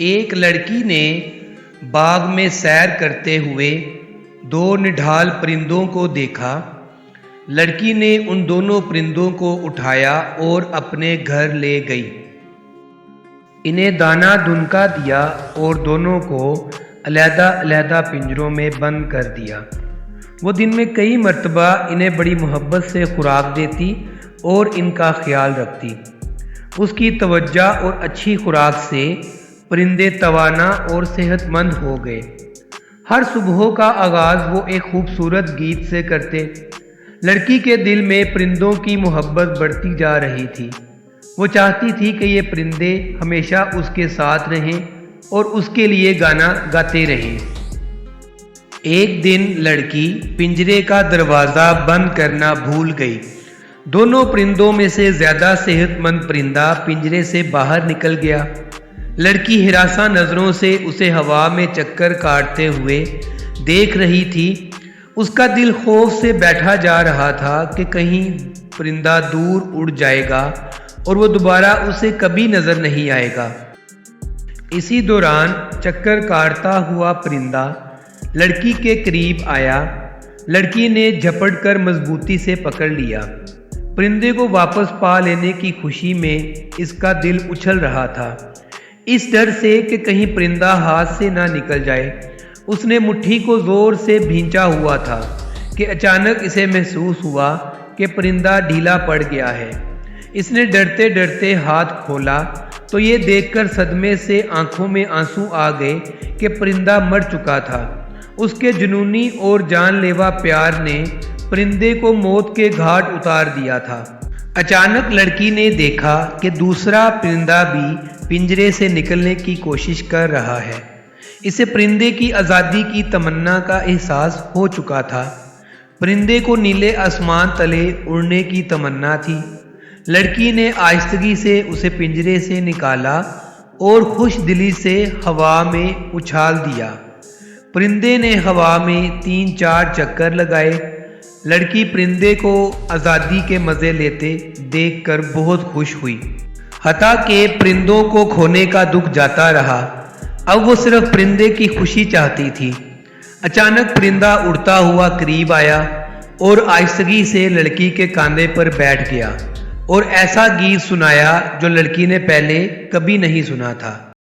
ایک لڑکی نے باغ میں سیر کرتے ہوئے دو نڈھال پرندوں کو دیکھا۔ لڑکی نے ان دونوں پرندوں کو اٹھایا اور اپنے گھر لے گئی۔ انہیں دانہ دنکا دیا اور دونوں کو علیحدہ علیحدہ پنجروں میں بند کر دیا۔ وہ دن میں کئی مرتبہ انہیں بڑی محبت سے خوراک دیتی اور ان کا خیال رکھتی۔ اس کی توجہ اور اچھی خوراک سے پرندے توانا اور صحت مند ہو گئے۔ ہر صبح کا آغاز وہ ایک خوبصورت گیت سے کرتے۔ لڑکی کے دل میں پرندوں کی محبت بڑھتی جا رہی تھی۔ وہ چاہتی تھی کہ یہ پرندے ہمیشہ اس کے ساتھ رہیں اور اس کے لیے گانا گاتے رہیں۔ ایک دن لڑکی پنجرے کا دروازہ بند کرنا بھول گئی۔ دونوں پرندوں میں سے زیادہ صحت مند پرندہ پنجرے سے باہر نکل گیا۔ لڑکی ہراساں نظروں سے اسے ہوا میں چکر کاٹتے ہوئے دیکھ رہی تھی۔ اس کا دل خوف سے بیٹھا جا رہا تھا کہ کہیں پرندہ دور اڑ جائے گا اور وہ دوبارہ اسے کبھی نظر نہیں آئے گا۔ اسی دوران چکر کاٹتا ہوا پرندہ لڑکی کے قریب آیا۔ لڑکی نے جھپٹ کر مضبوطی سے پکڑ لیا۔ پرندے کو واپس پا لینے کی خوشی میں اس کا دل اچھل رہا تھا، اس ڈر سے کہ کہیں پرندہ ہاتھ سے نہ نکل جائے۔ اس نے مٹھی کو زور سے بھینچا ہوا تھا کہ اچانک اسے محسوس ہوا کہ پرندہ ڈھیلا پڑ گیا ہے۔ اس نے ڈرتے ڈرتے ہاتھ کھولا تو یہ دیکھ کر صدمے سے آنکھوں میں آنسو آ گئے کہ پرندہ مر چکا تھا۔ اس کے جنونی اور جان لیوا پیار نے پرندے کو موت کے گھاٹ اتار دیا تھا۔ اچانک لڑکی نے دیکھا کہ دوسرا پرندہ بھی پنجرے سے نکلنے کی کوشش کر رہا ہے۔ اسے پرندے کی آزادی کی تمنا کا احساس ہو چکا تھا۔ پرندے کو نیلے آسمان تلے اڑنے کی تمنا تھی۔ لڑکی نے آہستگی سے اسے پنجرے سے نکالا اور خوش دلی سے ہوا میں اچھال دیا۔ پرندے نے ہوا میں 3-4 چکر لگائے۔ لڑکی پرندے کو آزادی کے مزے لیتے دیکھ کر بہت خوش ہوئی۔ حتیٰ کہ پرندوں کو کھونے کا دکھ جاتا رہا۔ اب وہ صرف پرندے کی خوشی چاہتی تھی۔ اچانک پرندہ اڑتا ہوا قریب آیا اور آہستگی سے لڑکی کے کاندھے پر بیٹھ گیا اور ایسا گیت سنایا جو لڑکی نے پہلے کبھی نہیں سنا تھا۔